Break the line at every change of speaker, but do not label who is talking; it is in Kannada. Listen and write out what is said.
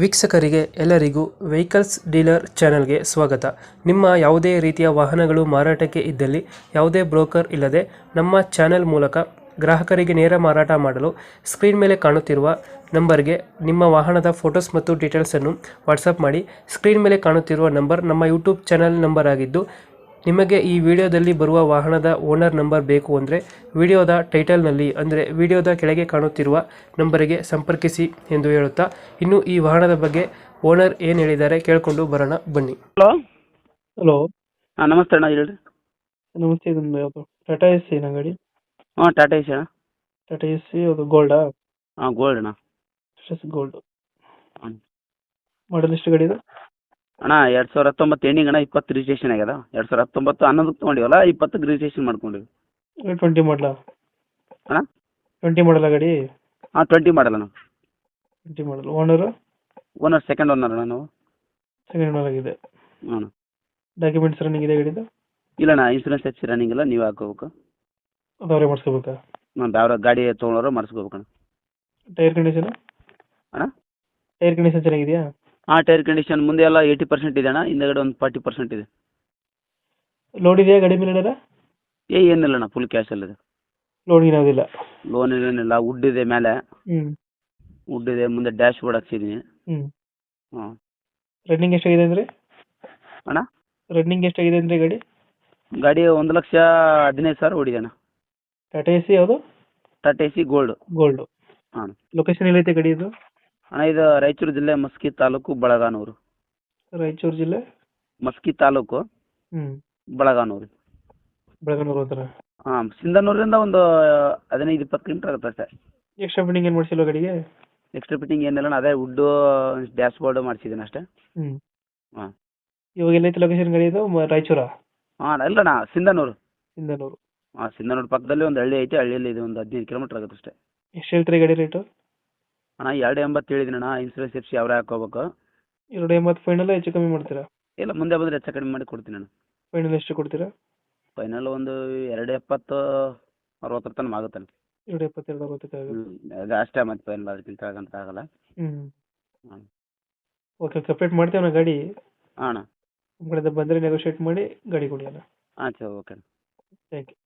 ವೀಕ್ಷಕರಿಗೆ ಎಲ್ಲರಿಗೂ ವೆಹಿಕಲ್ಸ್ ಡೀಲರ್ ಚಾನೆಲ್ಗೆ ಸ್ವಾಗತ. ನಿಮ್ಮ ಯಾವುದೇ ರೀತಿಯ ವಾಹನಗಳು ಮಾರಾಟಕ್ಕೆ ಇದ್ದಲ್ಲಿ ಯಾವುದೇ ಬ್ರೋಕರ್ ಇಲ್ಲದೆ ನಮ್ಮ ಚಾನೆಲ್ ಮೂಲಕ ಗ್ರಾಹಕರಿಗೆ ನೇರ ಮಾರಾಟ ಮಾಡಲು ಸ್ಕ್ರೀನ್ ಮೇಲೆ ಕಾಣುತ್ತಿರುವ ನಂಬರ್ಗೆ ನಿಮ್ಮ ವಾಹನದ ಫೋಟೋಸ್ ಮತ್ತು ಡೀಟೇಲ್ಸನ್ನು ವಾಟ್ಸಪ್ ಮಾಡಿ. ಸ್ಕ್ರೀನ್ ಮೇಲೆ ಕಾಣುತ್ತಿರುವ ನಂಬರ್ ನಮ್ಮ ಯೂಟ್ಯೂಬ್ ಚಾನೆಲ್ ನಂಬರ್ ಆಗಿದ್ದು, ನಿಮಗೆ ಈ ವಿಡಿಯೋದಲ್ಲಿ ಬರುವ ವಾಹನದ ಓನರ್ ನಂಬರ್ ಬೇಕು ಅಂದರೆ ವಿಡಿಯೋದ ಟೈಟಲ್ನಲ್ಲಿ ಅಂದರೆ ವಿಡಿಯೋದ ಕೆಳಗೆ ಕಾಣುತ್ತಿರುವ ನಂಬರಿಗೆ ಸಂಪರ್ಕಿಸಿ ಎಂದು ಹೇಳುತ್ತಾ, ಇನ್ನು ಈ ವಾಹನದ ಬಗ್ಗೆ ಓನರ್ ಏನು ಹೇಳಿದ್ದಾರೆ ಕೇಳಿಕೊಂಡು ಬರೋಣ ಬನ್ನಿ.
ಹಲೋ.
ಹಲೋ,
ಹಾಂ ನಮಸ್ತೆ ಅಣ್ಣ, ಹೇಳ್ರಿ.
ನಮಸ್ತೆ. ಇದೊಂದು ಯಾವುದು ಟಾಟಾ ಎಸ್ ಸಿ ಗಾಡಿ?
ಹಾಂ ಟಾಟಾ ಏಸ್ ಅಣ್ಣ.
ಟಾಟಾ ಎಸ್ ಸಿ ಅದು ಗೋಲ್ಡಾ?
ಹಾಂ ಗೋಲ್ಡ್ ಅಣ್ಣ.
ಗೋಲ್ಡ್.
ಹ್ಞೂ
ಮಾಡಲ್ ಎಷ್ಟು ಗಾಡಿ ಇದು?
ಅಣ್ಣ 2019 ಎಂಡಿಂಗ್ ಅಣ್ಣ, 20 ರಿಜಿಸ್ಟ್ರೇಷನ್ ಆಗ್ಯದ. 2019 11 ತೊಗೊಂಡಿವಲ್ಲ, 20 ರಿಜಿಸ್ಟ್ರೇಷನ್ ಮಾಡ್ಕೊಂಡಿವಿ.
20 ಮಾಡಲ?
ಅಣ್ಣ
20 ಮಾಡಲ ಗಾಡಿ?
ಹಾಂ 20 ಮಾಡಲ್ಲ ಅಣ್ಣ.
20 ಮಾಡಲ್. ಓನರು?
ಓನರ್ ಸೆಕೆಂಡ್ ಓನರ್ ಅಣ್ಣ ನಾವು.
ಸೆಕೆಂಡ್ ಓನರ್ ಆಗಿದೆ.
ಹ್ಞೂ.
ಡಾಕ್ಯುಮೆಂಟ್ಸ್ ರನ್ನಿಂಗ್ ಇದೆ ಗಾಡಿದು?
ಇಲ್ಲ ಅಣ್ಣ, ಇನ್ಸೂರೆನ್ಸ್ ಹೆಚ್ಚು ರನ್ನಿಂಗ್ ಇಲ್ಲ, ನೀವು ಹಾಕೋಬೇಕು.
ಅದು ಅವರೇ ಮಾಡಿಸ್ಕೋಬೇಕಾ?
ನಾವು ಯಾವ ಗಾಡಿ ತೊಗೊಳೋರು ಮಾಡಿಸ್ಕೋಬೇಕಣ್ಣ.
Tyre condition?
ಅಣ್ಣ
ಟೈರ್ ಕಂಡೀಷನ್ ಚೆನ್ನಾಗಿದೆಯಾ?
ಹಾಂ ಟೈರ್ ಕಂಡೀಷನ್ ಮುಂದೆ ಎಲ್ಲ 80% ಇದೆ ಅಣ್ಣ, ಹಿಂದೆಗಡೆ ಒಂದು 40% ಇದೆ.
ಲೋಡ್ ಇದೆಯಾ ಗಾಡಿ ಮೇಲೆ?
ಏನಿಲ್ಲ ಅಣ್ಣ, ಫುಲ್ ಕ್ಯಾಶಲ್ಲಿದೆ.
ಲೋಡ್ ಏನಾದಿಲ್ಲ?
ಲೋನ್ ಏನಿಲ್ಲ. ವುಡ್ ಇದೆ ಮೇಲೆ,
ಹ್ಞೂ.
ವುಡ್ ಇದೆ, ಮುಂದೆ ಡ್ಯಾಶ್ ಬೋರ್ಡ್ ಹಾಕ್ಸಿದ್ದೀನಿ.
ಹ್ಞೂ.
ಹಾಂ.
ರನ್ನಿಂಗ್ ಎಷ್ಟಾಗಿದೆ ಅಂದರೆ?
ಅಣ್ಣ
ರನ್ನಿಂಗ್ ಎಷ್ಟಾಗಿದೆ ಅಂದರೆ ಗಾಡಿ?
ಗಾಡಿ 1,15,000 ಓಡಿದೆ ಅಣ್ಣ.
ಟಾಟಾ ಎ ಸಿ ಯಾವುದು?
Tata A C gold.
Gold.
ಹಾಂ
ಲೊಕೇಶನ್ ಎಲ್ಲೈತೆ ಗಾಡಿ ಇದು?
ಅಣ್ಣ ಇದು ರಾಯಚೂರು ಜಿಲ್ಲೆ ಮಸ್ಕಿ ತಾಲೂಕು ಬಳಗಾನೂರು.
ರಾಯಚೂರು ಜಿಲ್ಲೆ
ಮಸ್ಕಿ ತಾಲೂಕು
ಹ್ಞೂ
ಬಳಗಾನೂರು.
ಬೆಳಗಾನೂರು ಹತ್ರ.
ಹಾಂ, ಸಿಂಧನೂರಿಂದ ಒಂದು 15-20 ಕಿಲೋಮೀಟರ್ ಆಗುತ್ತೆ ಅಷ್ಟೇ.
ಎಕ್ಸ್ಟ್ರಾ ಫಿಟ್ಟಿಂಗ್ ಏನು ಮಾಡಿಸಿಲ್ಲ ಗಾಡಿಗೆ?
ಎಕ್ಸ್ಟ್ರಾ ಫಿಟ್ಟಿಂಗ್ ಏನಿಲ್ಲ ಅಣ್ಣ, ಅದೇ ವುಡ್ಡು ಡ್ಯಾಶ್ ಬೋರ್ಡು ಮಾಡಿಸಿದ್ದೀನಿ ಅಷ್ಟೇ.
ಹ್ಞೂ.
ಹಾಂ.
ಇವಾಗ ಎಲ್ಲೈತೆ ಲೊಕೇಶನ್ ಗಾಡಿ ಇದು? ರಾಯಚೂರಾ?
ಹಾಂ ಇಲ್ಲ ಅಣ್ಣ, ಸಿಂಧನೂರು.
ಸಿಂಧನೂರು.
ಹಾಂ, ಸಿಂಧನೂರು ಪಕ್ಕದಲ್ಲಿ ಒಂದು ಹಳ್ಳಿ ಐತೆ, ಹಳ್ಳಿಯಲ್ಲಿ ಇದು ಒಂದು 15 ಕಿಲೋಮೀಟರ್ ಆಗುತ್ತೆ ಅಷ್ಟೇ.
ಎಷ್ಟು ಹೇಳ್ತೀರಿ ಗಾಡಿ ರೇಟು?
ಅಣ್ಣ 280 ಹೇಳಿದ್ದೀನಿ ಅಣ್ಣ. ಇನ್ಸೂರೆನ್ಸ್ ಎಫ್ಸಿ ಅವರೇ ಹಾಕೋಬೇಕು.
280 ಫೈನಲ್? ಹೆಚ್ಚು ಕಮ್ಮಿ ಮಾಡ್ತೀರಾ?
ಇಲ್ಲ, ಮುಂದೆ ಬಂದರೆ ಹೆಚ್ಚು ಕಡಿಮೆ ಮಾಡಿ ಕೊಡ್ತೀನಿ ಅಣ್ಣ.
ಫೈನಲ್ ಎಷ್ಟು ಕೊಡ್ತೀರಾ?
ಫೈನಲ್ ಒಂದು 270-60 ತನಕ ಆಗುತ್ತೆ.
270 60 ಆಗುತ್ತೆ.
ಅದು ಅಷ್ಟೇ, ಮತ್ತೆ ಫೈನಲ್ ಅದಕ್ಕಿಂತ ಕೆಳಗಂತ ಆಗಲ್ಲ.
ಹ್ಞೂ.
ಹಾಂ.
ಓಕೆ, ಕಂಪ್ಲೀಟ್ ಮಾಡ್ತೇವೆ ನಾ ಗಾಡಿ.
ಹಾಂ ಅಣ್ಣ.
ನಮ್ಮ ಕಡೆಯಿಂದ ಬಂದರೆ ನೆಗೋಷಿಯೇಟ್ ಮಾಡಿ ಗಾಡಿ ಕೊಡಿ ಅಣ್ಣ.
ಹಾಂ ಸರಿ, ಓಕೆ.
Thank you.